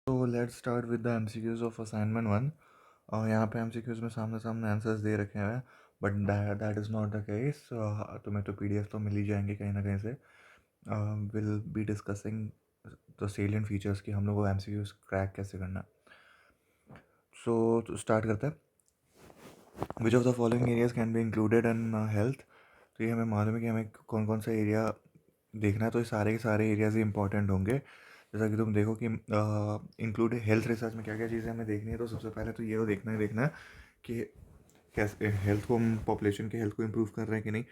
So let's start with the MCQs of assignment 1. यहाँ पे MCQs में सामने सामने आंसर्स दे रखे हैं, but that is not the case. तुम्हें तो PDF तो मिल ही जाएंगे कहीं ना कहीं से. Will be discussing the salient features कि हम लोग को MCQs क्रैक कैसे करना है. तो स्टार्ट करते हैं. विच of the following areas can be included in health. तो ये हमें मालूम है कि हमें कौन कौन सा एरिया देखना है. तो ये सारे के सारे एरियाज ही इंपॉर्टेंट होंगे. जैसा कि तुम देखो कि इंक्लूड हेल्थ रिसर्च में क्या क्या चीज़ें हमें देखनी है. तो सबसे पहले तो ये देखना है कि कैसे हेल्थ को हम पॉपुलेशन के हेल्थ को इम्प्रूव कर रहे हैं कि नहीं.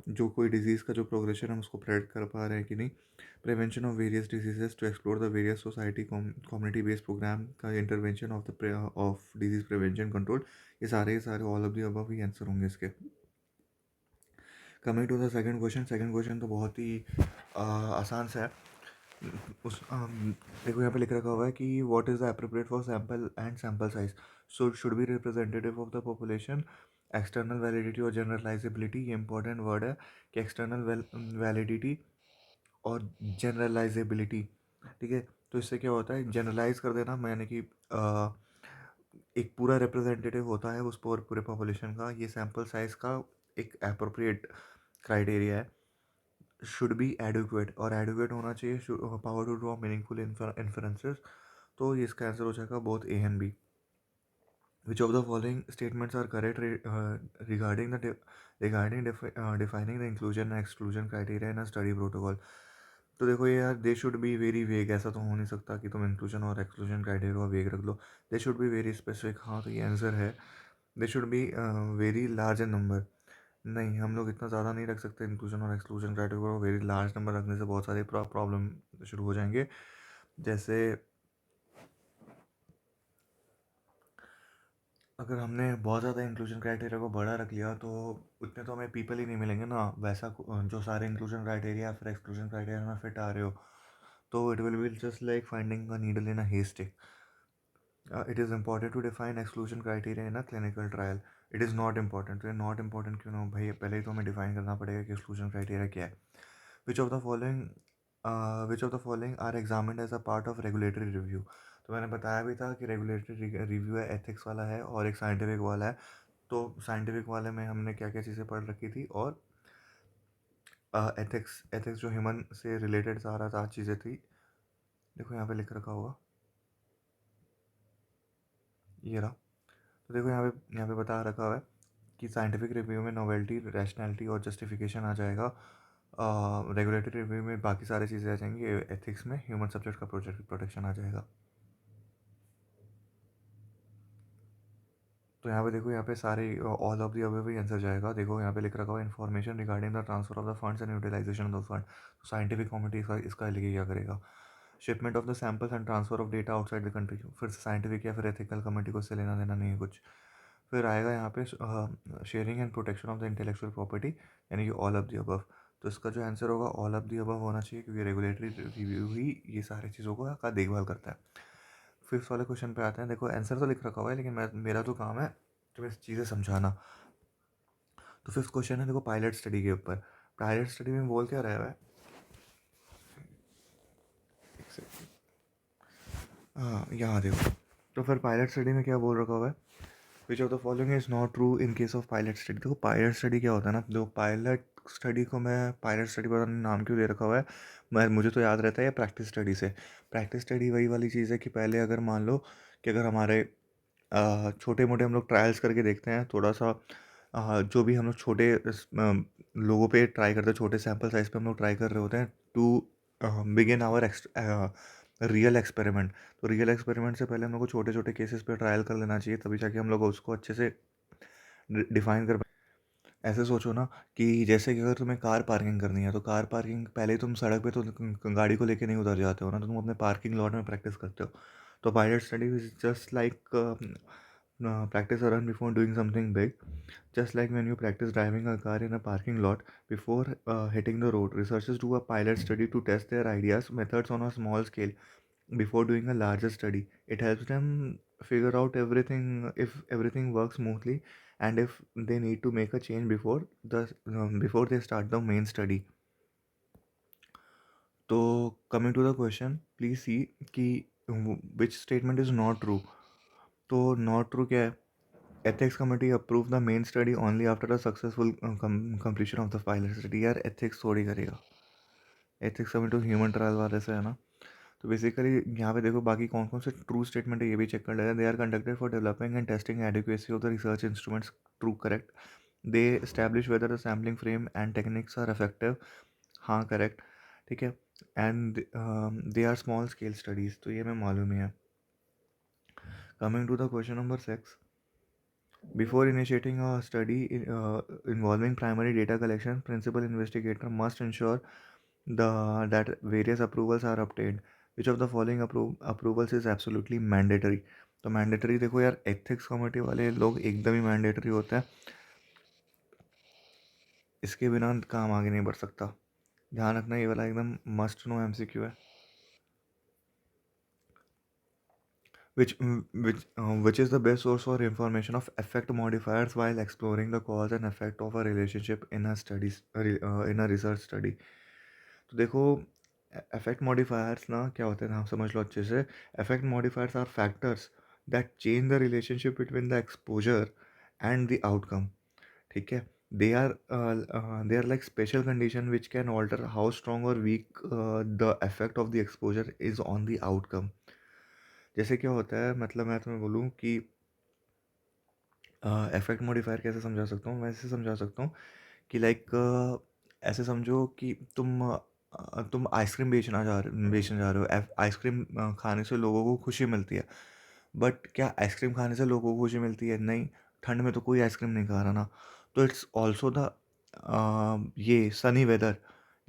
जो कोई डिजीज़ का जो प्रोग्रेशन है हम उसको प्रेडिक्ट कर पा रहे हैं कि नहीं. Prevention of various diseases to explore the various society community based programme का intervention of disease prevention control. ये सारे ऑल ऑफ दी अबव ही आंसर होंगे इसके. Coming to the second question तो बहुत ही आसान सा है. उस देखो यहाँ पे लिख रखा हुआ है कि what is the appropriate for sample and sample size. So should be representative of the population. External validity और जनरलाइजेबिलिटी, ये इंपॉर्टेंट वर्ड है कि एक्सटर्नल वैलिडिटी और जनरलाइजेबिलिटी. ठीक है. तो इससे क्या होता है, जनरलाइज कर देना यानी कि एक पूरा रिप्रेजेंटेटिव होता है उस पूरे पॉपुलेशन का. ये सैम्पल साइज का एक एप्रोप्रिएट क्राइटेरिया है. शुड बी एडुकेट, और एडुकेट होना चाहिए. Power to draw meaningful inferences. तो ये इसका आंसर हो जाएगा both A and B. Which of the following statements are correct regarding defining the inclusion and exclusion criteria in a study protocol. तो देखो ये यार, दे शुड बी वेरी वेग. ऐसा तो हो नहीं सकता कि तुम इंक्लूजन और एक्सक्लूजन क्राइटेरिया वेग रख लो. They should be very specific. हाँ, तो ये आंसर है. They should be very large in number. नहीं, हम लोग इतना ज़्यादा नहीं रख सकते इंक्लूजन और एक्सक्लूजन क्राइटेरिया को. वेरी लार्ज नंबर रखने से बहुत सारे प्रॉब्लम शुरू हो जाएंगे. जैसे अगर हमने बहुत ज़्यादा इंक्लूजन क्राइटेरिया को बड़ा रख लिया तो उतने तो हमें पीपल ही नहीं मिलेंगे ना वैसा जो सारे इंक्लूजन क्राइटेरिया या फिर एक्सक्लूजन क्राइटेरिया में फिट आ रहे हो. तो it will be just like finding a needle in a haystack. It is important to define exclusion criteria in a clinical trial. It is not important. तो ये not important क्यों ना हो भाई, पहले ही तो हमें डिफाइन करना पड़ेगा कि एक्सक्लूजन क्राइटेरिया क्या है. Which of the following which of the following are examined as a part of regulatory review. तो मैंने बताया भी था कि रेगुलेटरी रिव्यू है, एथिक्स वाला है और एक साइंटिफिक वाला है. तो साइंटिफिक वाले में हमने क्या क्या चीज़ें पढ़ रखी थी, और एथिक्स एथिक्स जो ह्यूमन से रिलेटेड सारा चीज़ें थी. देखो यहाँ पे लिख रखा होगा, ये रहा. तो देखो यहाँ पे बता रखा हुआ है कि साइंटिफिक रिव्यू में नोवेल्टी, रैशनैलिटी और जस्टिफिकेशन आ जाएगा. रेगुलेटरी रिव्यू में बाकी सारी चीज़ें आ जाएंगी. एथिक्स में ह्यूमन सब्जेक्ट का प्रोटेक्शन आ जाएगा. तो यहाँ पे देखो, यहाँ पे सारे ऑल ऑफ दी अबव भी आंसर जाएगा. देखो यहाँ पे लिख रखा हुआ information regarding the transfer of the funds and utilization of the fund. तो साइंटिफिक कम्युनिटी इसका लेके क्या करेगा. Shipment of the samples and transfer of data outside the country. फिर साइंटिफिक या फिर एथिकल कम्युनिटी को इससे लेना देना नहीं है कुछ. फिर आएगा यहाँ पे sharing and protection of the intellectual property, यानी कि ऑल ऑफ दी अबव. तो इसका जो आंसर होगा ऑल ऑफ दी अबव होना चाहिए, क्योंकि रेगुलेटरी रिव्यू ही ये सारी चीज़ों का देखभाल करता है. फिफ्थ वाले क्वेश्चन पे आते हैं. देखो आंसर तो लिख रखा हुआ है, लेकिन मेरा तो काम है तुम्हें चीज़ें समझाना. तो फिफ्थ क्वेश्चन है देखो पायलट स्टडी के ऊपर. पायलट स्टडी में बोल क्या रहा है. एक सेकंड. हाँ, यहाँ देखो. तो फिर पायलट स्टडी में क्या बोल रखा हुआ है. Which of the following is not true in case of pilot study. देखो पायलट स्टडी क्या होता है ना. देखो पायलट स्टडी को मैं पायलट स्टडी पता नहीं नाम क्यों दे रखा हुआ है. मुझे तो याद रहता है ये प्रैक्टिस स्टडी से. प्रैक्टिस स्टडी वही वाली चीज़ है कि पहले अगर मान लो कि अगर हमारे छोटे मोटे हम लोग ट्रायल्स करके देखते हैं थोड़ा सा. जो भी हम लोग छोटे लोगों पे ट्राई करते हैं, छोटे सैम्पल साइज पे हम लोग ट्राई कर रहे होते हैं to begin our real experiment. तो रियल एक्सपेरिमेंट से पहले हम लोग को छोटे छोटे केसेस पे ट्रायल कर लेना चाहिए, तभी जाके हम लोग उसको अच्छे से डिफाइन कर. ऐसे सोचो ना कि जैसे कि अगर तुम्हें कार पार्किंग करनी है, तो कार पार्किंग पहले तुम सड़क पे तो गाड़ी को लेके नहीं उतर जाते हो ना, तो तुम अपने पार्किंग लॉट में प्रैक्टिस करते हो. तो pilot study is just like practice a run before doing something big. Just like when you practice driving a car in a parking lot before hitting the road, researchers do a pilot study to test their ideas, methods on a small scale before doing a larger study. It helps them figure out everything, if everything works smoothly, and if they need to make a change before they start the main study. तो coming to the question, please see कि which statement is not true. तो not true क्या है? Ethics committee approve the main study only after the successful completion of the pilot study. यार ethics थोड़ी करेगा, ethics committee तो human trial वाले से है ना। तो बेसिकली यहाँ पे देखो बाकी कौन कौन से ट्रू स्टेटमेंट है ये भी चेक कर लेते हैं। They are conducted for developing and testing adequacy of the research instruments. True, correct. They establish whether the sampling frame and techniques are effective. हाँ, करेक्ट। ठीक है। And they are small scale studies, तो ये मैं मालूम ही है। Coming to the question number 6, before initiating a study involving primary data collection, principal investigator must ensure that various approvals are obtained. Which of the following approvals is absolutely mandatory? तो mandatory देखो यार, ethics committee वाले लोग एकदम ही mandatory होते हैं, इसके बिना काम आगे नहीं बढ़ सकता। ध्यान रखना, ये वाला एकदम मस्ट नो एमसीक्यू है। Which is the best source for information of effect modifiers while exploring the cause and effect of a relationship in a in a research study? तो देखो, effect modifiers ना क्या होते हैं ना, आप समझ लो अच्छे से। effect modifiers are factors that change the relationship between the exposure and the outcome। ठीक है। they are like special condition which can alter how strong or weak the effect of the exposure is on the outcome। जैसे क्या होता है, मतलब मैं तुम्हें बोलूँ कि इफेक्ट मॉडिफायर कैसे समझा सकता हूँ, वैसे समझा सकता हूँ कि लाइक ऐसे समझो कि तुम आइसक्रीम बेचने जा रहे हो। आइसक्रीम खाने से लोगों को खुशी मिलती है, बट क्या आइसक्रीम खाने से लोगों को खुशी मिलती है? नहीं। ठंड में तो कोई आइसक्रीम नहीं खा रहा ना। तो इट्स ऑल्सो द ये सनी वेदर,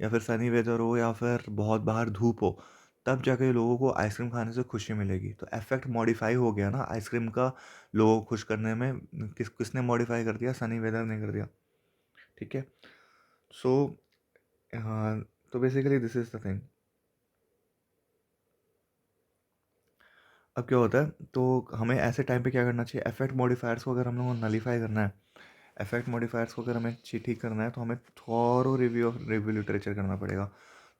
या फिर सनी वेदर हो या फिर बहुत बाहर धूप हो, तब जाके लोगों को आइसक्रीम खाने से खुशी मिलेगी। तो इफेक्ट मॉडिफाई हो गया ना आइसक्रीम का लोगों को खुश करने में। किसने मॉडिफाई कर दिया? सनी वेदर ने कर दिया। ठीक है। सो हाँ, तो basically this is the thing. अब क्या होता है, तो हमें ऐसे टाइम पे क्या करना चाहिए? इफेक्ट मॉडिफायर्स को अगर हम लोगों को नलीफाई करना है, इफेक्ट मॉडिफायर्स को अगर हमें ठीक करना है, तो हमें थॉरो रिव्यू लिटरेचर करना पड़ेगा।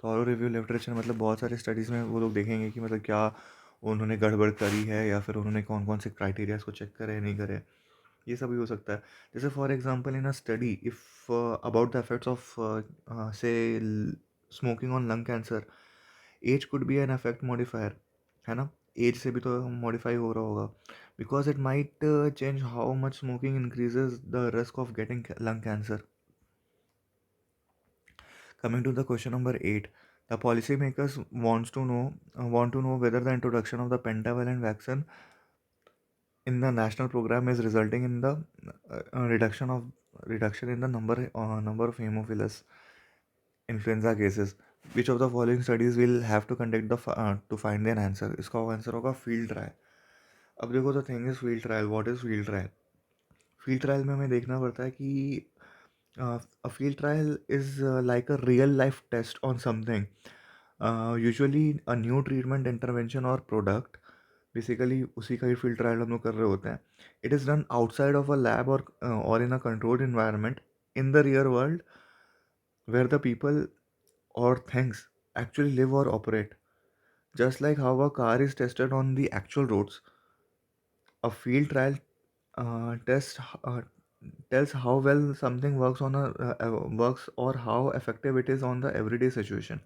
थॉरो रिव्यू लिटरेचर मतलब बहुत सारे स्टडीज़ में वो लोग देखेंगे कि मतलब क्या उन्होंने गड़बड़ करी है, या फिर उन्होंने कौन कौन से क्राइटेरियाज को चेक करे नहीं करे। ये सब भी हो सकता है। जैसे for example in a study if about the effects of से smoking on lung cancer, as could be an effect modifier, है ना। एज से भी तो मॉडिफाई हो रहा होगा, because it might change how much smoking increases the risk of getting lung cancer. Coming to the question number 8, the policymakers want to know whether the introduction of the pentavalent vaccine in the national program is resulting in the reduction in the number of hemophilus influenza cases. Which of the following studies will have to conduct to find an answer? इसका answer होगा field trial. अब देखो, the thing is field trial. What is field trial? Field trial में हमें देखना पड़ता है कि a field trial is like a real life test on something, usually a new treatment intervention or product। Basically उसी का ही फील्ड ट्रायल हम लोग कर रहे होते हैं। It is done outside of a lab और in a controlled environment in the real world where the people or things actually live or operate. Just like how a car is tested on the actual roads, a field trial test tells how well something works or how effective it is on the everyday situation.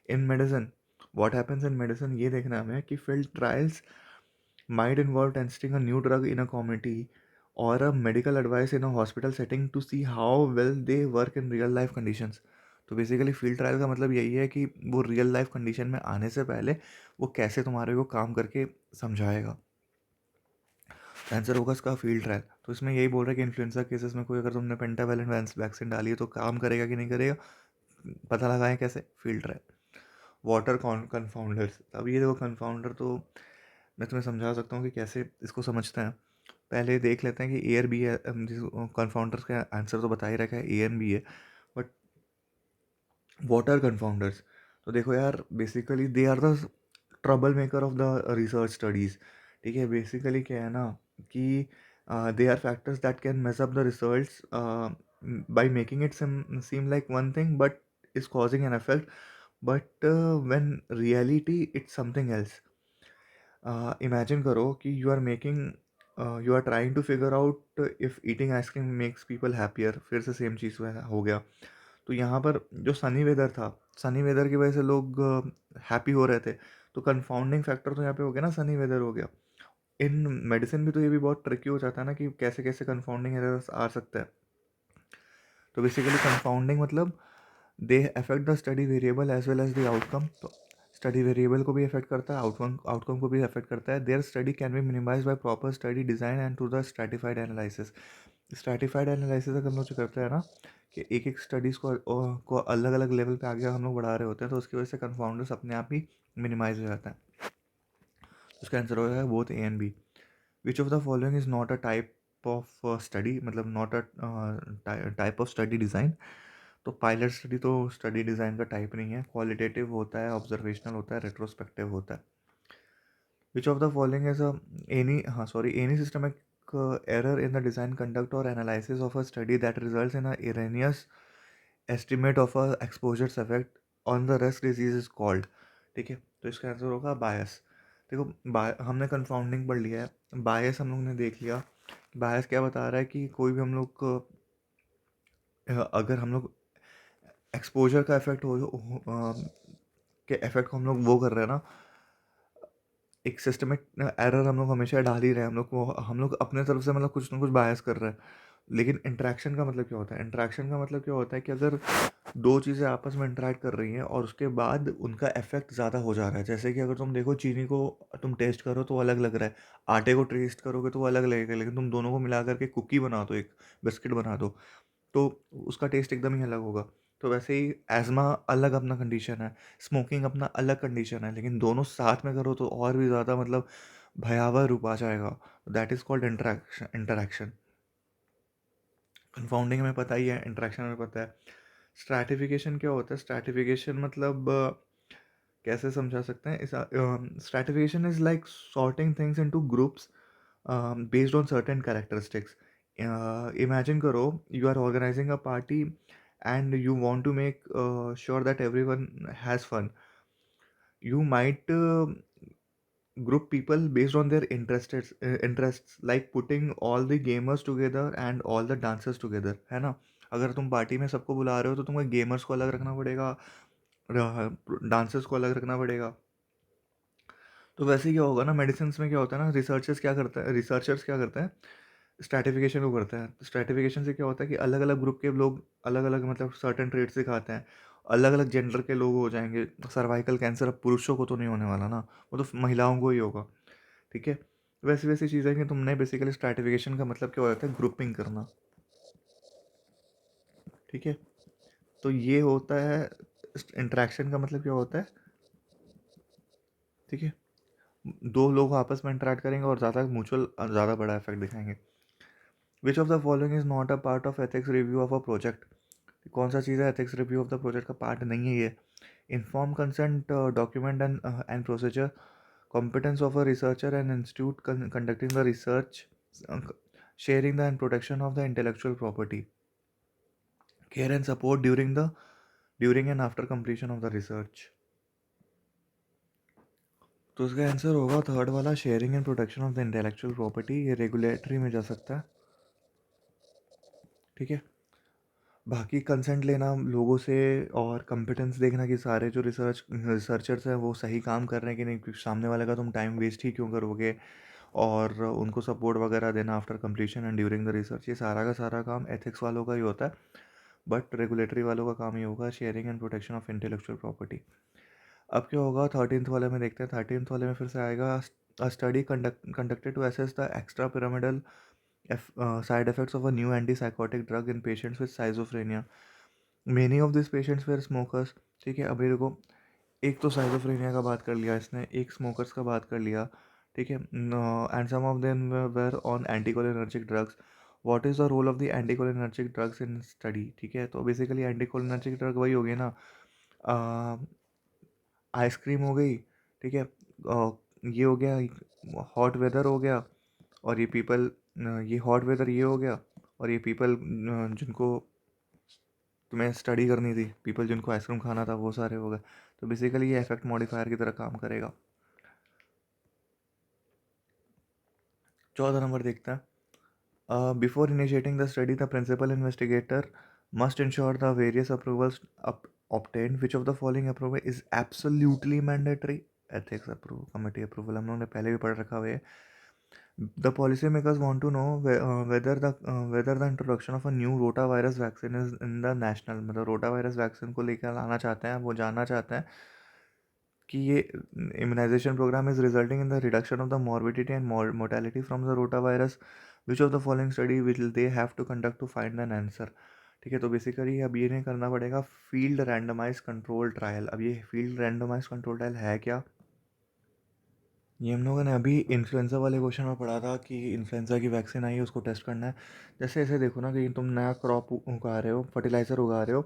In medicine, what happens in medicine ये देखना हमें कि field trials might involve testing a new drug in a community or a medical advice in a hospital setting to see how well they work in real life conditions। तो basically field trial का मतलब यही है कि वो real life condition में आने से पहले वो कैसे तुम्हारे को काम करके समझाएगा। आंसर होगा इसका फील्ड ट्रायल। तो इसमें यही बोल रहा है कि इन्फ्लुएंजा केसेस में कोई अगर तुमने पेंटावेलेंट वैक्सीन डाली है तो काम करेगा कि नहीं करेगा, पता लगाएं कैसे? Field trial. वाटर कन्फाउंडर्स। अब ये देखो, कन्फाउंडर तो मैं तुम्हें समझा सकता हूँ कि कैसे इसको समझते हैं। पहले देख लेते हैं कि ए और बी है। कन्फाउंडर्स का आंसर तो बता ही रखा है, ए एंड बी है। बट वाटर कन्फाउंडर्स, तो देखो यार, basically they are the trouble maker of the research studies. ठीक है। बेसिकली क्या है ना कि they are factors that can mess up the results by making it seem like one thing but is causing an effect, but when reality it's something else. Imagine करो कि you are trying to figure out if eating ice cream makes people happier, फिर से same चीज़ हो गया। तो यहाँ पर जो सनी वेदर था, सनी वेदर की वजह से लोग हैप्पी हो रहे थे, तो कंफाउंडिंग फैक्टर तो यहाँ पे हो गया ना, सनी वेदर हो गया। इन मेडिसिन भी तो ये भी बहुत ट्रिकी हो जाता है ना कि कैसे कैसे कंफाउंडिंग एरर्स आ सकता है। तो बेसिकली कंफाउंडिंग मतलब they affect the study variable as well as the outcome. तो स्टडी वेरिएबल को भी अफेक्ट करता है, आउटकम आउटकम को भी अफेक्ट करता है। There study can be minimize by proper study design and to the stratified analysis. Stratified analysis अगर हम लोग जो करते हैं ना, कि एक एक स्टडीज़ को अलग अलग लेवल पे आगे हम लोग बढ़ा रहे होते हैं, तो उसकी वजह से कंफाउंडर्स अपने आप ही मिनिमाइज हो जाता है। उसका आंसर हो जाएगा both A and B. Which of the following is not a type of study, मतलब not a type of study design. तो पायलट स्टडी तो स्टडी डिज़ाइन का टाइप नहीं है, क्वालिटेटिव होता है, ऑब्जर्वेशनल होता है, रेट्रोस्पेक्टिव होता है। Which of the following is any systemic error in the design, conduct or analysis of a study that results in a erroneous estimate of a exposure effect on the rest disease is called। ठीक है, तो इसका answer होगा बायस। देखो, हमने confounding पढ़ लिया है, बायस हम लोग ने देख लिया। बायस क्या बता रहा है कि कोई भी हम लोग अगर हम लोग एक्सपोजर का इफेक्ट के इफेक्ट को हम लोग वो कर रहे हैं ना, एक सिस्टमिक एरर हम लोग हमेशा डाल ही रहे हैं, हम लोग अपने तरफ से मतलब कुछ ना कुछ बायस कर रहे हैं। लेकिन इंटरेक्शन का मतलब क्या होता है? इंटरेक्शन का मतलब क्या होता है कि अगर दो चीज़ें आपस में इंटरेक्ट कर रही हैं और उसके बाद उनका इफेक्ट ज़्यादा हो जा रहा है, जैसे कि अगर तुम देखो चीनी को तुम टेस्ट करो तो अलग लग रहा है, आटे को टेस्ट करोगे तो वो अलग लगेगा, लेकिन तुम दोनों को मिला करके कुकी बना दो, एक बिस्किट बना दो, तो उसका टेस्ट एकदम ही अलग होगा। तो वैसे ही एज़मा अलग अपना कंडीशन है, स्मोकिंग अपना अलग कंडीशन है, लेकिन दोनों साथ में करो तो और भी ज़्यादा मतलब भयावह रूप आ जाएगा। That is called interaction. Confounding हमें पता ही है, इंटरैक्शन हमें पता है। स्ट्रैटिफिकेशन क्या होता है? स्ट्रैटिफिकेशन मतलब कैसे समझा सकते हैं इस? Stratification is like sorting things into groups based on certain characteristics. Imagine करो, you are organising a party and you want to make sure that everyone has fun. You might group people based on their interests, like putting all the gamers together and all the dancers together, है ना? अगर तुम party में सबको बुला रहे हो तो तुम्हें गेमर्स को अलग रखना पड़ेगा, डांसर्स को अलग रखना पड़ेगा। तो वैसे ही क्या होगा ना, मेडिसिन में क्या होता है ना, रिसर्चर्स क्या करते हैं, स्ट्रैटिफिकेशन को करते हैं। स्ट्रैटिफिकेशन से क्या होता है कि अलग अलग ग्रुप के लोग अलग अलग मतलब सर्टेन ट्रेड्स दिखाते हैं, अलग अलग जेंडर के लोग हो जाएंगे। सर्वाइकल कैंसर अब पुरुषों को तो नहीं होने वाला ना, वो तो महिलाओं को ही होगा। ठीक है, वैसी वैसी चीज़ें कि तुमने बेसिकली स्ट्रैटिफिकेशन का मतलब क्या होता है, ग्रुपिंग करना। ठीक है, तो ये होता है इंटरेक्शन का मतलब क्या होता है। ठीक है, दो लोग आपस में इंटरेक्ट करेंगे और ज़्यादा म्यूचुअल ज़्यादा बड़ा इफेक्ट दिखाएंगे। विच of the following is not a part of ethics review of a project? कौन सा चीज़ है ethics review of the project का पार्ट नहीं है ये? Inform consent, document and procedure, competence of a researcher and institute conducting the research, uh, sharing the and protection of the intellectual property, care and support during and after completion of the research। तो इसका answer होगा third वाला, sharing and protection of the intellectual property. ये regulatory में जा सकता है। ठीक है, बाकी कंसेंट लेना लोगों से और कंपिटेंस देखना कि सारे जो रिसर्चर्स हैं वो सही काम कर रहे हैं कि नहीं, क्योंकि सामने वाले का तुम टाइम वेस्ट ही क्यों करोगे, और उनको सपोर्ट वगैरह देना after completion and during the research, ये सारा का सारा काम एथिक्स वालों का ही होता है। बट रेगुलेटरी वालों का काम ही होगा sharing and protection of intellectual property. अब क्या होगा 13th वाले में, देखते हैं 13th वाले में फिर से आएगा, a study conducted to assess the extra pyramidal side effects of a new anti psychotic drug in patients with schizophrenia. Many of this patients were smokers. ठीक है, अभी देखो, एक तो साइजोफ्रेनिया का बात कर लिया इसने, एक स्मोकर्स का बात कर लिया। ठीक है, and some of them were on anticholinergic drugs. What is the role of the anticholinergic drugs in study? ठीक है, तो बेसिकली एंटीकोलिनर्जिक ड्रग वही हो गई ना, आइसक्रीम हो गई। ठीक है, ये हो गया, हॉट वेदर हो गया, और ये पीपल, ये हॉट वेदर ये हो गया, और ये पीपल जिनको तुम्हें स्टडी करनी थी, पीपल जिनको आइसक्रीम खाना था, वो सारे हो गए। तो बेसिकली ये इफेक्ट मॉडिफायर की तरह काम करेगा। 14 नंबर देखते हैं। Before initiating the study, the principal investigator must ensure the various approvals obtained. Which of the following approval is absolutely mandatory? Ethics approval, committee approval, हम लोगों ने पहले भी पढ़ रखा हुआ है। The policymakers want to know whether the introduction of a new rotavirus vaccine is in the national, मतलब रोटावायरस वैक्सीन को लेकर लाना चाहते हैं, वो जानना चाहते हैं कि ये immunization program is resulting in the reduction of the morbidity and mortality from the rotavirus, which of the following study will they have to conduct to find an answer. ठीक है, तो बेसिकली अब ये नहीं करना पड़ेगा फील्ड रैंडमाइज कंट्रोल ट्रायल। अब ये फील्ड रैंडमाइज कंट्रोल ट्रायल है क्या? ये हम लोगों ने अभी इन्फ्लुएंजा वाले क्वेश्चन में पढ़ा था कि इन्फ्लुएंजा की वैक्सीन आई है, उसको टेस्ट करना है। जैसे ऐसे देखो ना कि तुम नया क्रॉप उगा रहे हो, फर्टिलाइज़र उगा रहे हो,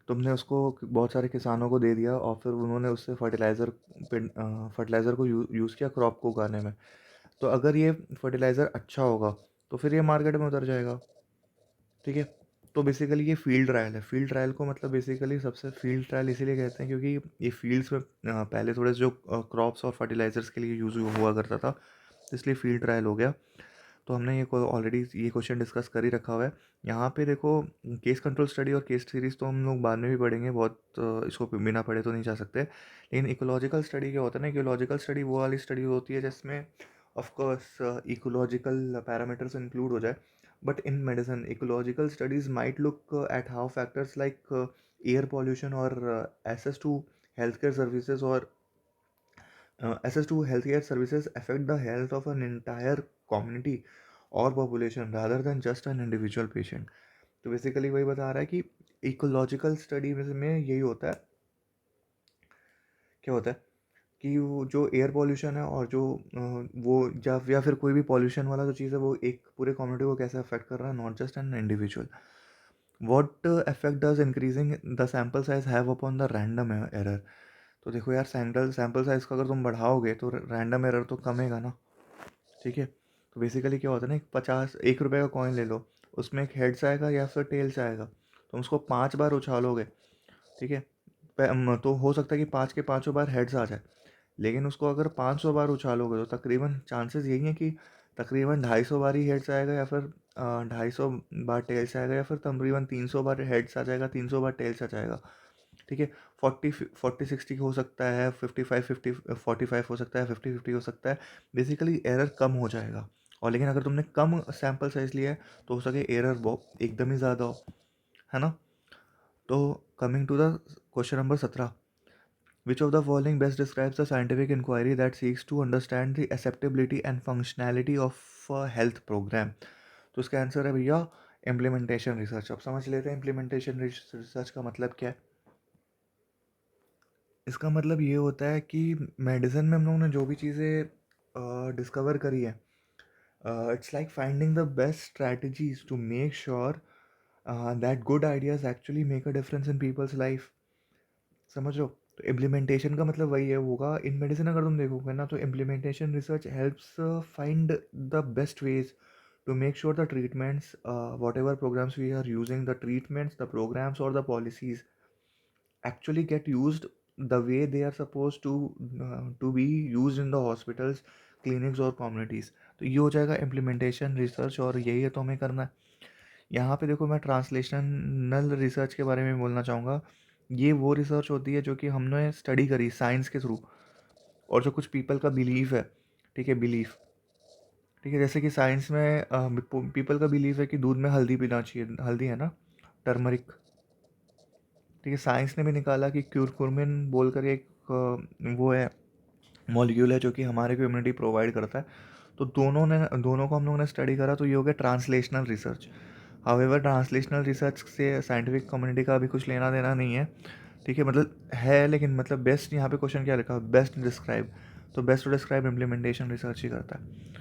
तुमने उसको बहुत सारे किसानों को दे दिया और फिर उन्होंने उससे फर्टिलाइज़र को यूज़ किया क्रॉप को उगाने में। तो अगर ये फर्टिलाइज़र अच्छा होगा तो फिर ये मार्केट में उतर जाएगा। ठीक है, तो बेसिकली ये फील्ड ट्रायल है। फील्ड ट्रायल को मतलब बेसिकली सबसे फील्ड ट्रायल इसीलिए कहते हैं क्योंकि ये फील्ड्स में पहले थोड़े जो क्रॉप्स और फर्टिलाइज़र्स के लिए यूज़ हुआ करता था, इसलिए फील्ड ट्रायल हो गया। तो हमने ये ऑलरेडी ये क्वेश्चन डिस्कस कर ही रखा हुआ है। यहाँ पे देखो केस कंट्रोल स्टडी और केस सीरीज़ तो हम लोग बाद में भी पढ़ेंगे, बहुत इसको बिना पढ़े तो नहीं जा सकते। लेकिन इकोलॉजिकल स्टडी क्या होता है ना, इकोलॉजिकल स्टडी वो वाली स्टडी होती है जिसमें ऑफकोर्स इकोलॉजिकल पैरामीटर्स इंक्लूड हो जाए। But in medicine ecological studies might look at how factors like air pollution और access to health care services और access to healthcare services affect the health of an entire community or population rather than just an individual patient। तो basically वही बता रहा है कि ecological study में यही होता है, क्या होता है कि वो जो एयर पॉल्यूशन है और जो वो या फिर कोई भी पॉल्यूशन वाला जो चीज़ है वो एक पूरे कम्युनिटी को कैसे अफेक्ट कर रहा है, not just an individual. What effect does increasing the sample size have upon the random error. तो देखो यार, सैम्पल साइज़ को अगर तुम बढ़ाओगे तो रैंडम एरर तो कमेगा ना। ठीक है, तो बेसिकली क्या होता है ना, एक रुपये का कॉइन ले लो, उसमें एक हेड्स आएगा या फिर टेल्स आएगा, तुम उसको 5 बार उछालोगे। ठीक है, तो हो सकता है कि 5 के 5 बार हेड्स आ जाए, लेकिन उसको अगर 500 बार उछालोगे तो तकरीबन चांसेस यही हैं कि तकरीबन 250 बार ही हेड्स आएगा या फिर 250 बार टेल्स आएगा या फिर तकरीबन 300 बार हेड्स आ जाएगा, 300 बार टेल्स आ जाएगा। ठीक है, 40-40-60 हो सकता है, 55-50-45 हो सकता है, 50-50 हो सकता है। बेसिकली एरर कम हो जाएगा। और लेकिन अगर तुमने कम सैम्पल साइज लिया है तो हो सके एरर बहुत एकदम ही ज़्यादा हो, है ना। तो coming to the question number 17, which of the following best describes the scientific inquiry that seeks to understand the acceptability and functionality of health program. तो इसका आंसर है भैया इम्प्लीमेंटेशन रिसर्च। अब समझ लेते हैं इम्प्लीमेंटेशन रिसर्च का मतलब क्या है। इसका मतलब ये होता है कि मेडिसिन में हम लोगों ने जो भी चीज़ें डिस्कवर करी है, it's like finding the best strategies to make sure that good ideas actually make a difference in people's life. समझ लो, तो इम्प्लीमेंटेशन का मतलब वही है होगा इन मेडिसिन। अगर तुम देखोगे ना तो implementation research helps find the best veg to make sure the treatments, whatever programs we are using, the treatments, the programs or the policies actually get used the way they are supposed to be used in the hospitals, clinics और communities। तो ये हो जाएगा implementation research और यही है तो हमें करना है। यहाँ पे देखो मैं ट्रांसलेशनल रिसर्च के बारे में बोलना चाहूँगा। ये वो रिसर्च होती है जो कि हमने स्टडी करी साइंस के थ्रू और जो कुछ पीपल का बिलीव है। ठीक है, बिलीफ। ठीक है, जैसे कि साइंस में पीपल का बिलीव है कि दूध में हल्दी पीना चाहिए, हल्दी है ना, टर्मरिक। ठीक है, साइंस ने भी निकाला कि क्यूरकुमिन बोलकर एक वो है मॉलिक्यूल है जो कि हमारे को इम्यूनिटी प्रोवाइड करता है। तो दोनों को हम लोगों ने स्टडी करा, तो ये हो गया translational research. However translational research से साइंटिफिक कम्युनिटी का अभी कुछ लेना देना नहीं है। ठीक है, मतलब है लेकिन मतलब बेस्ट यहाँ पे क्वेश्चन क्या लिखा है, बेस्ट डिस्क्राइब। तो best to describe implementation research ही करता है।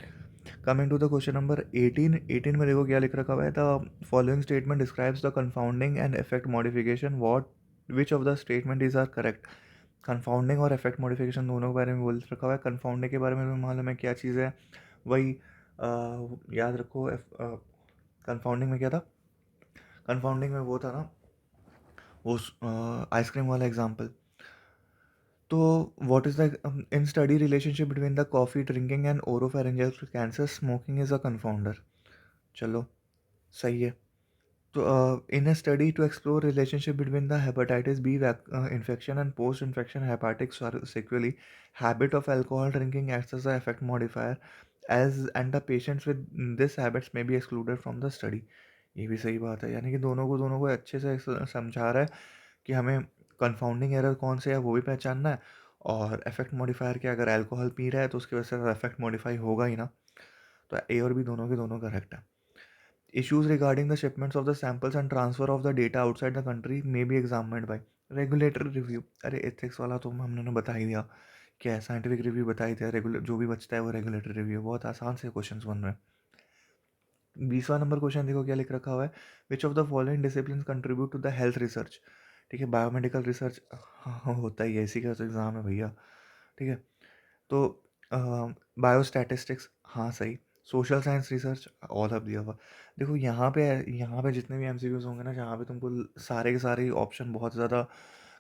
Coming to the question number 18 में देखो क्या लिख रखा हुआ है, the following statement describes the confounding and effect modification, what which of the statement is are correct. Confounding और इफेक्ट मॉडिफिकेशन दोनों के बारे में बोल रखा हुआ है। कंफाउंडिंग के बारे में भी मालूम है क्या चीज़ है, वही याद रखो। कंफाउंडिंग में क्या था, कंफाउंडिंग में वो था ना, वो आइसक्रीम वाला एग्जाम्पल। तो what is the in study relationship between the coffee drinking and oropharyngeal cancer, smoking is a confounder. चलो, सही है। तो in a study to explore relationship between the hepatitis B infection and post-infection hepatic sequelae, habit of alcohol drinking acts as a effect modifier, as and the patients with this habits may be excluded from the study। ये भी सही बात है, यानी कि दोनों को अच्छे से समझा रहा है कि हमें कंफाउंडिंग एरर कौन से है वो भी पहचानना है, और इफेक्ट मॉडिफायर के अगर अल्कोहल पी रहा है तो उसकी वजह से इफेक्ट मॉडिफाई होगा ही ना। तो ए और बी दोनों के दोनों करेक्ट है। Issues regarding the shipments of the samples and transfer of the data outside the country may be examined by regulatory review। अरे एथिक्स वाला तो हमने बता ही दिया, क्या है साइंटिफिक रिव्यू बता ही दिया, रेगुलर जो भी बचता है वो रेगुलेटरी रिव्यू। बहुत आसान से क्वेश्चंस बन रहे हैं। 20वां नंबर क्वेश्चन देखो क्या लिख रखा हुआ है, which of the following discipline contribute to the health research. ठीक है, बायोमेडिकल रिसर्च, हाँ होता ही है, इसी का तो एग्ज़ाम है भैया। ठीक है, तो बायोस्टैटिस्टिक्स, हाँ सही। Social science research, all of the above. देखो यहाँ पे जितने भी एमसीक्यूज होंगे ना, जहाँ पे तुमको सारे के सारे ऑप्शन बहुत ज़्यादा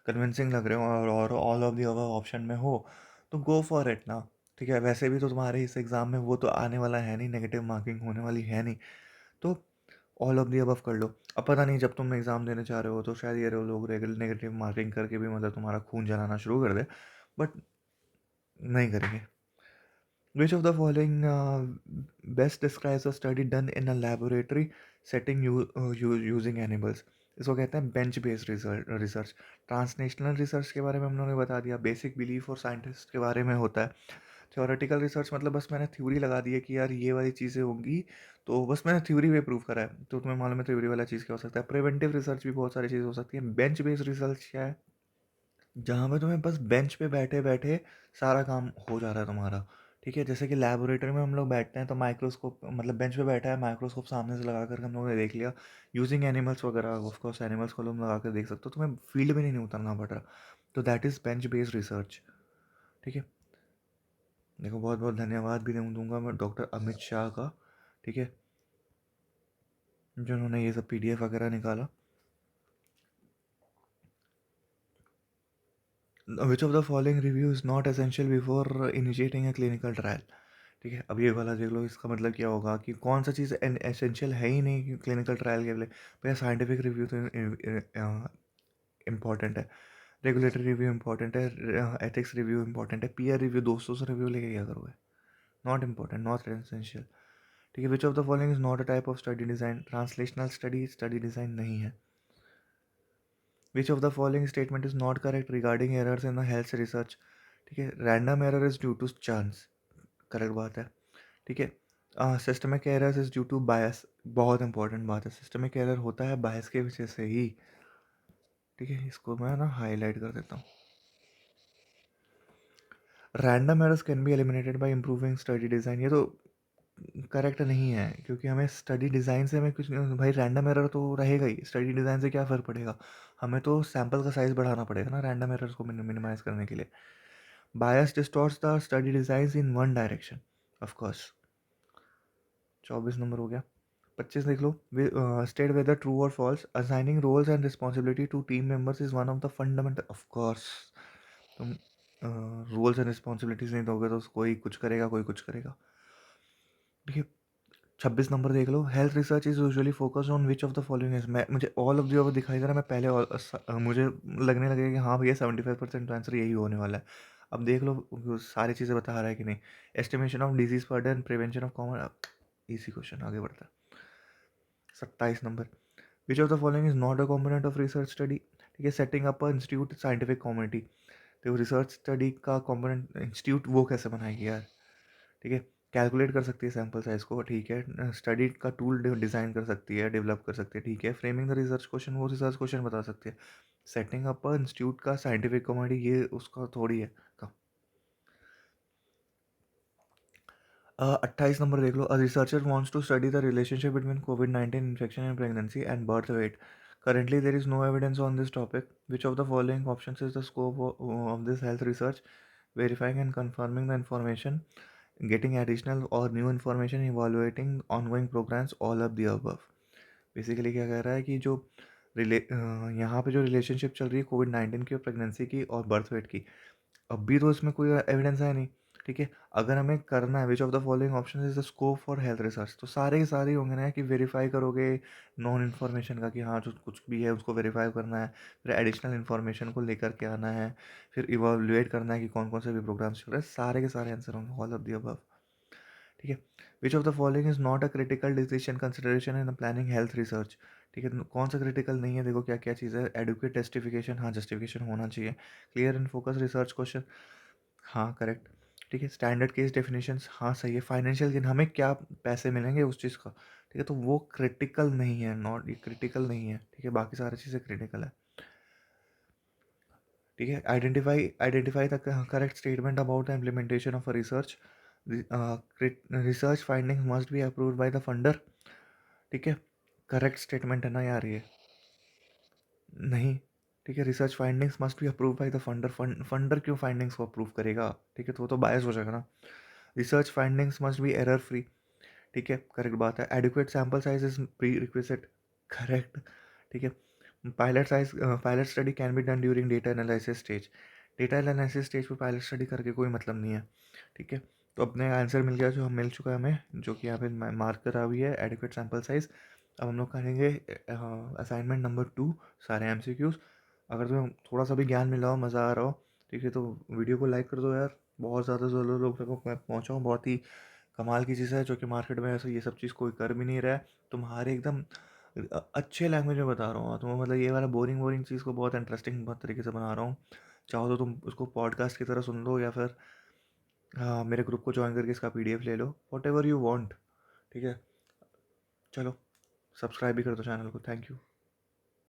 कन्विंसिंग लग रहे हो और all of the above option में हो, तो गो फॉर इट ना। ठीक है, वैसे भी तो तुम्हारे इस एग्ज़ाम में वो तो आने वाला है नहीं, नेगेटिव मार्किंग होने वाली है नहीं, तो ऑल ऑफ द अबव कर लो। अब पता नहीं जब तुम एग्ज़ाम देने जा रहे हो तो शायद ये लोग नेगेटिव मार्किंग करके भी मतलब तुम्हारा खून जलाना शुरू कर दे, बट नहीं करेंगे। Which of the following best describes a study done in a laboratory setting using animals? इसको कहते हैं bench based research. Transnational research के बारे में हम लोगों ने बता दिया, बेसिक बिलीफ और साइंटिस्ट के बारे में होता है। थ्योरेटिकल रिसर्च मतलब बस मैंने थ्योरी लगा दी है कि यार ये वाली चीज़ें होंगी, तो बस मैंने थ्योरी पे प्रूव करा है, तो तुम्हें मालूम है थ्योरी वाला चीज़ क्या हो सकता है। प्रिवेंटिव रिसर्च भी बहुत सारी चीज़ हो सकती है। बेंच बेस्ड रिसर्च क्या है, जहाँ पे तुम्हें बस बेंच पे बैठे बैठे सारा काम हो जा रहा है तुम्हारा। ठीक है, जैसे कि लैबोरेटरी में हम लोग बैठते हैं तो माइक्रोस्कोप, मतलब बेंच पे बैठा है, माइक्रोस्कोप सामने से लगा कर हम लोगों ने देख लिया, यूजिंग एनिमल्स वगैरह, ऑफ कोर्स एनिमल्स को लोग लगा कर देख सकते हो, तुम्हें फील्ड में नहीं उतरना पड़ रहा। तो that is bench based research. ठीक है, देखो बहुत बहुत धन्यवाद भी दूंगा मैं डॉक्टर अमित शाह का, ठीक है, जिन्होंने ये सब PDF वगैरह निकाला। विच of the following review is not essential before initiating a clinical trial. ठीक है, अब ये वाला देख लो, इसका मतलब क्या होगा कि कौन सा चीज़ एसेंशियल है ही नहीं क्लिनिकल ट्रायल के लिए। भैया साइंटिफिक रिव्यू तो इम्पॉर्टेंट है, रेगुलेटरी रिव्यू इम्पॉर्टेंट है, एथिक्स रिव्यू इम्पॉर्टेंट है, पीयर रिव्यू दोस्तों से रिव्यू लेके क्या करोगे, नॉट इम्पॉर्टेंट, नॉट एसेंशियल। ठीक है, which of the following is not a type of study design. Translational study study design नहीं है। Which of the following statement is not correct regarding errors in the health research. ठीक है, random error is due to chance, correct बात है। ठीक है, systemic errors is due to bias, बहुत important बात है, सिस्टमिक एरर होता है बायस के वजह से ही। ठीक है, इसको मैं ना हाईलाइट कर देता हूँ। Random errors can be eliminated bye improving study design, ये तो करेक्ट नहीं है, क्योंकि हमें स्टडी डिज़ाइन से हमें कुछ नहीं, भाई रैंडम एरर तो रहेगा ही, स्टडी डिज़ाइन से क्या फ़र्क पड़ेगा, हमें तो सैम्पल का साइज़ बढ़ाना पड़ेगा ना रैंडम एरर्स को मिनिमाइज़ करने के लिए। Bias distorts the study design in one direction, of course. 24 number हो गया। 25 देख लो, स्टेट वेदर ट्रू और false, assigning roles and responsibility to team members is one of the fundamental, of course. तुम रोल्स एंड रिस्पॉन्सिबिलिटीज नहीं दोगे तो कोई कुछ करेगा, कोई कुछ करेगा। देखिए 26 नंबर देख लो, health research is usually focus on which of the following is. मैं मुझे ऑल ऑफ द अबव दिखाई दे रहा है, मैं पहले मुझे लगने लगेगा कि हाँ भैया 75% आंसर यही होने वाला है। अब देख लो सारी चीज़ें बता रहा है कि नहीं। Estimation of disease burden, prevention of common, easy question, आगे बढ़ता है। 27 number, which of the following is not a component of research study. ठीक है, setting up a institute scientific community. देखो रिसर्च स्टडी का कॉम्पोनेंट इंस्टीट्यूट वो कैसे बनाएगी यार। ठीक है, कैलकुलेट कर सकती है सैम्पल साइज को, ठीक है, स्टडी का टूल डिज़ाइन कर सकती है, डेवलप कर सकती है, ठीक है, फ्रेमिंग द रिसर्च क्वेश्चन, वो रिसर्च क्वेश्चन बता सकती है। सेटिंग अप अ इंस्टीट्यूट का साइंटिफिक कम्युनिटी ये उसका थोड़ी है का। 28 नंबर देख लो, a researcher wants to study the relationship between कोविड-19 infection and pregnancy and birth weight. Currently, there is no evidence on this topic. Which of the following options is the scope of this health research? Verifying and confirming the information, getting additional or new information, evaluating ongoing programs, all of the above. Basically क्या कह रहा है कि जो यहाँ पे जो relationship चल रही है कोविड-19 की और प्रेगनेंसी की और बर्थ वेट की, अभी तो इसमें कोई एविडेंस है नहीं, ठीक है। अगर हमें करना है which of the following option is the scope for health research, तो सारे के सारे होंगे ना कि वेरीफाई करोगे नॉन इन्फॉर्मेशन का, कि हाँ जो कुछ भी है उसको वेरीफाई करना है, फिर एडिशनल इन्फॉर्मेशन को लेकर के आना है, फिर इवैल्यूएट करना है कि कौन कौन से भी प्रोग्राम्स चल रहे हैं, सारे के सारे आंसर होंगे ऑल ऑफ द अबव, ठीक है। Which of the following is not a critical decision consideration in planning health research, ठीक है। कौन सा क्रिटिकल नहीं है, देखो क्या क्या चीज़ है। एडुकेट जस्टिफिकेशन, हाँ जस्टिफिकेशन होना चाहिए। Clear and focus research question, हाँ करेक्ट, ठीक है। स्टैंडर्ड केस डेफिनेशंस, हाँ सही है। फाइनेंशियल गेन, हमें क्या पैसे मिलेंगे उस चीज़ का, ठीक है, तो वो क्रिटिकल नहीं है, नॉट ये क्रिटिकल नहीं है, ठीक है। बाकी सारी चीज़ें क्रिटिकल है, ठीक है। Identify the correct statement about the implementation of a research, research finding must be approved by the funder, ठीक है। करेक्ट स्टेटमेंट है ना यार ये, नहीं, ठीक है। Research findings must be approve by the funder, funder क्यों फाइंडिंग्स को अप्रूव करेगा, ठीक है, तो वो तो बायस हो जाएगा ना। Research findings must be error free, ठीक है, करेक्ट बात है। Adequate sample size is pre requisite, correct, ठीक है। Pilot study can be done during data analysis stage, data analysis stage पे पायलट स्टडी करके कोई मतलब नहीं है, ठीक है। तो अपने आंसर मिल गया, जो हम मिल चुका है हमें, जो कि यहाँ पे मार्क करा हुई है एडिक्वेट सैम्पल साइज। अब हम लोग करेंगे असाइनमेंट नंबर 2, सारे एमसीक्यूज। अगर तुम्हें थोड़ा सा भी ज्ञान मिला हो, मज़ा आ रहा हो, ठीक है, तो वीडियो को लाइक कर दो यार, बहुत ज़्यादा लोग तक पहुँचाओ। बहुत ही कमाल की चीज़ है जो कि मार्केट में ऐसे ये सब चीज़ कोई कर भी नहीं रहा है। तुम्हारे एकदम अच्छे लैंग्वेज में बता रहा हूँ तुम्हें, मतलब ये वाला बोरिंग बोरिंग चीज़ को बहुत इंटरेस्टिंग बहुत तरीके से बना रहा हूँ। चाहो तो तुम उसको पॉडकास्ट की तरह सुन लो, या फिर हाँ मेरे ग्रुप को ज्वाइन करके इसका पीडीएफ ले लो, वॉट एवर यू वॉन्ट, ठीक है। चलो, सब्सक्राइब भी कर दो चैनल को। Thank you.